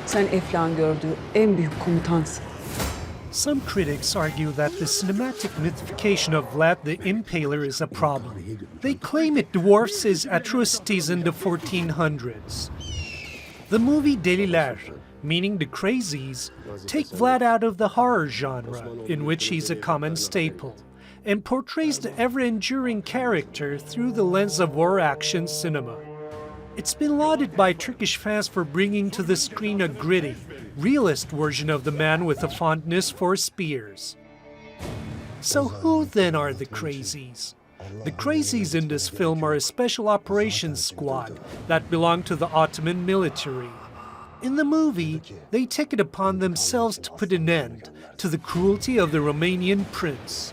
Sen Eflak'ın gördüğü en büyük komutansın. Some critics argue that the cinematic mythification of Vlad the Impaler is a problem. They claim it dwarfs his atrocities in the 1400s. The movie Deliler, meaning the crazies, take Vlad out of the horror genre, in which he's a common staple, and portrays the ever-enduring character through the lens of war action cinema. It's been lauded by Turkish fans for bringing to the screen a gritty, realist version of the man with a fondness for spears. So who then are the crazies? The crazies in this film are a special operations squad that belong to the Ottoman military. In the movie, they take it upon themselves to put an end to the cruelty of the Romanian prince.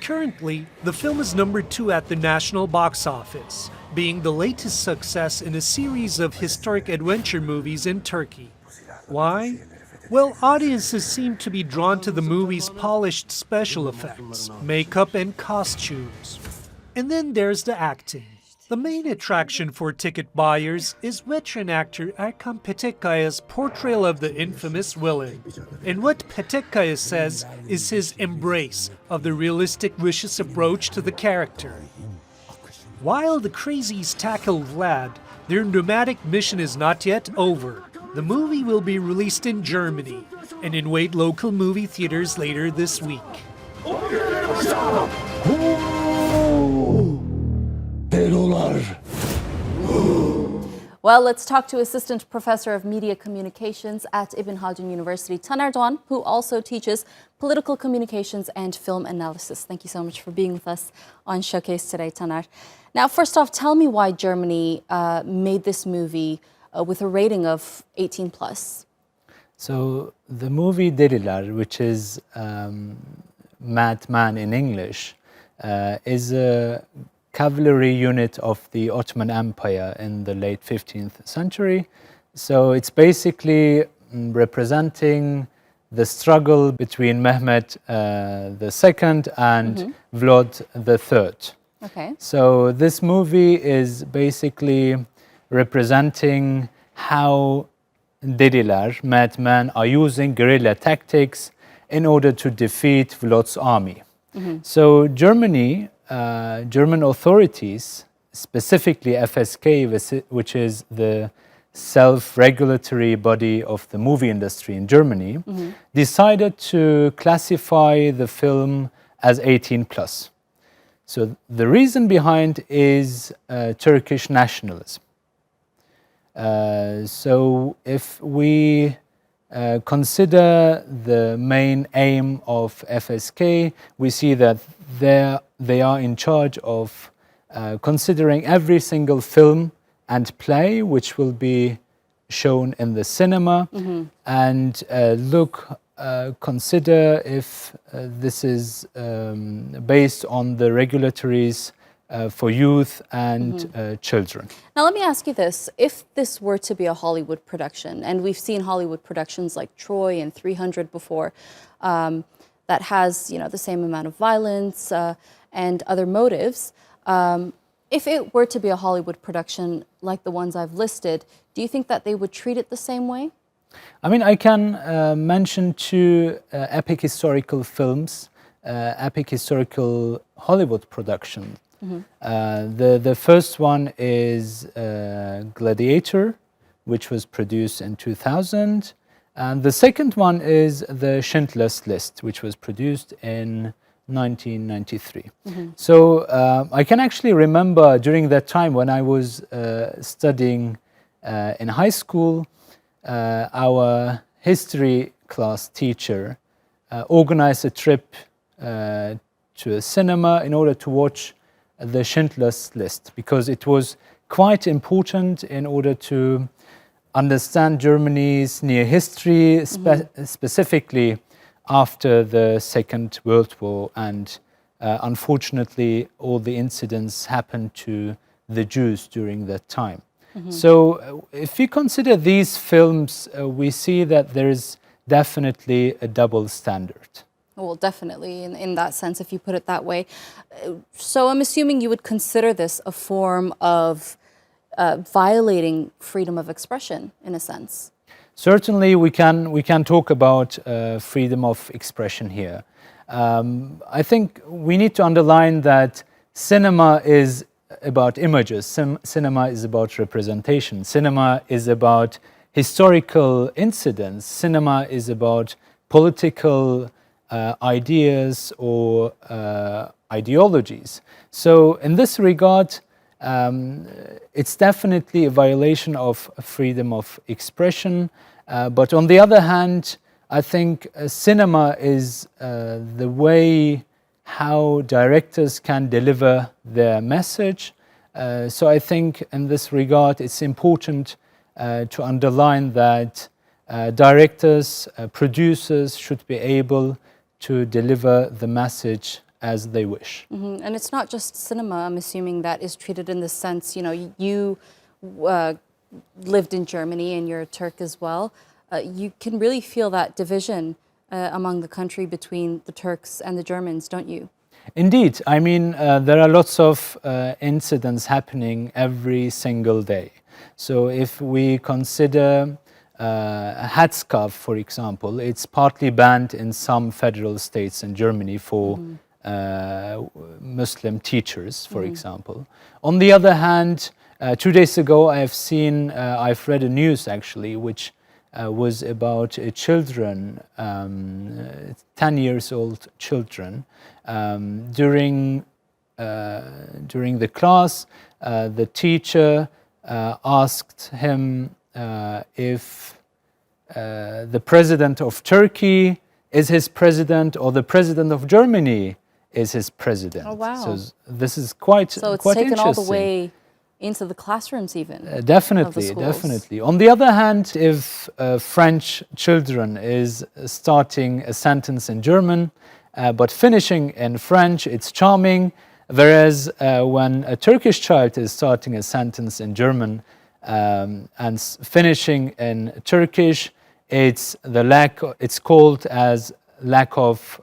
Currently, the film is number 2 at the national box office, being the latest success in a series of historic adventure movies in Turkey. Why? Well, audiences seem to be drawn to the movie's polished special effects, makeup, and costumes. And then there's the acting. The main attraction for ticket buyers is veteran actor Erkan Petekkaya's portrayal of the infamous villain. And what Petekkaya says is his embrace of the realistic, vicious approach to the character. While the crazies tackle Vlad, their dramatic mission is not yet over. The movie will be released in Germany and in wait local movie theaters later this week. Well, let's talk to Assistant Professor of Media Communications at Ibn Haldun University, Taner Doğan, who also teaches political communications and film analysis. Thank you so much for being with us on Showcase today, Taner. Now, first off, tell me why Germany made this movie with a rating of 18 plus. So the movie Deliler, which is Madman in English, is a cavalry unit of the Ottoman Empire in the late 15th century. So it's basically representing the struggle between Mehmet II and Vlad III. Okay. So this movie is basically representing how Deliler, madmen, are using guerrilla tactics in order to defeat Vlad's army. So German authorities, specifically FSK, which is the self-regulatory body of the movie industry in Germany, decided to classify the film as 18 plus. So the reason behind is Turkish nationalism. So if we consider the main aim of FSK, we see that they are in charge of considering every single film and play which will be shown in the cinema and consider if this is based on the regulatories for youth and children. Now, let me ask you this. If this were to be a Hollywood production, and we've seen Hollywood productions like Troy and 300 before, that has, the same amount of violence and other motives, if it were to be a Hollywood production like the ones I've listed, do you think that they would treat it the same way? I mean, I can mention two epic historical films, epic historical Hollywood productions. The first one is Gladiator, which was produced in 2000. And the second one is The Schindler's List, which was produced in 1993. So I can actually remember during that time when I was studying in high school, our history class teacher organized a trip to a cinema in order to watch The Schindler's List, because it was quite important in order to understand Germany's near history, specifically after the Second World War, and unfortunately all the incidents happened to the Jews during that time. So if we consider these films, we see that there is definitely a double standard. Well, definitely, in that sense, if you put it that way. So I'm assuming you would consider this a form of violating freedom of expression, in a sense. Certainly, we can talk about freedom of expression here. I think we need to underline that cinema is about images. Cinema is about representation. Cinema is about historical incidents. Cinema is about political ideas or ideologies. So in this regard, it's definitely a violation of freedom of expression. But on the other hand, I think cinema is the way how directors can deliver their message. So I think in this regard, it's important to underline that directors, producers should be able to deliver the message as they wish. Mm-hmm. And it's not just cinema, I'm assuming, that is treated in this sense. You know, you lived in Germany and you're a Turk as well. You can really feel that division among the country between the Turks and the Germans, don't you? Indeed. I mean, there are lots of incidents happening every single day. So if we consider a headscarf, for example, it's partly banned in some federal states in Germany for Muslim teachers, for example. On the other hand, 2 days ago I've read a news actually which was about children, 10 years old children. During the class, the teacher asked him if the president of Turkey is his president or the president of Germany is his president. Oh, wow. So this is quite So it's quite taken all the interesting. way into the classrooms even. Definitely, definitely. On the other hand, if French children is starting a sentence in German, but finishing in French, it's charming. Whereas when a Turkish child is starting a sentence in German and finishing in Turkish, it's called as lack of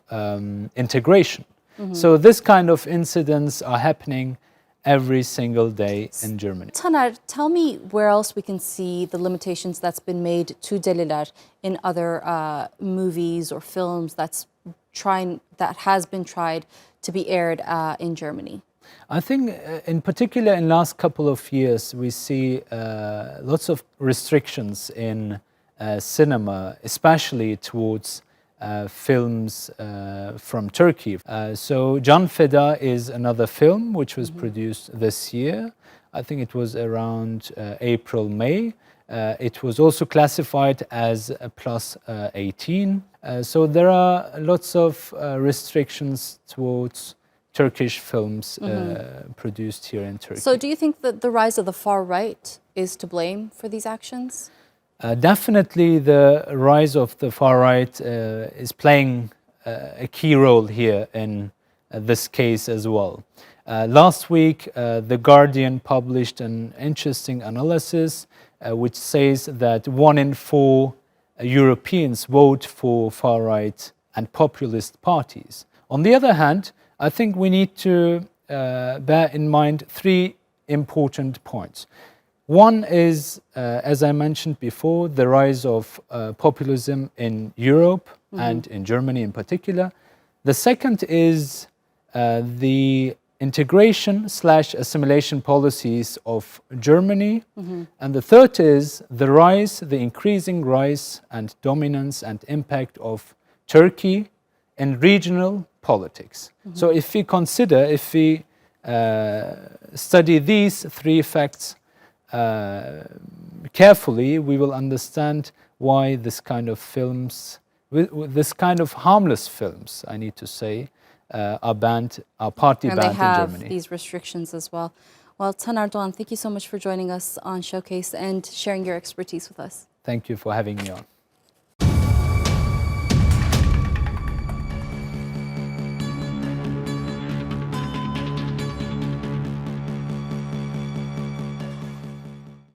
integration. So this kind of incidents are happening every single day in Germany. Taner, tell me where else we can see the limitations that's been made to Deliler in other movies or films that has been tried to be aired in Germany. I think in particular in last couple of years we see lots of restrictions in cinema, especially towards films from Turkey. So Can Feda is another film which was produced this year. I think it was around April, May. It was also classified as plus 18. So there are lots of restrictions towards Turkish films produced here in Turkey. So do you think that the rise of the far right is to blame for these actions? Definitely the rise of the far right is playing a key role here in this case as well. Last week, The Guardian published an interesting analysis which says that 1 in 4 Europeans vote for far right and populist parties. On the other hand, I think we need to bear in mind 3 important points. One is, as I mentioned before, the rise of populism in Europe and in Germany in particular. The second is the integration/assimilation policies of Germany. And the third is the increasing rise and dominance and impact of Turkey in regional politics. So if we study these 3 facts carefully, we will understand why this kind of films, this kind of harmless films, I need to say, are partly banned in Germany. And they have these restrictions as well. Well, Taner Doğan, thank you so much for joining us on Showcase and sharing your expertise with us. Thank you for having me on.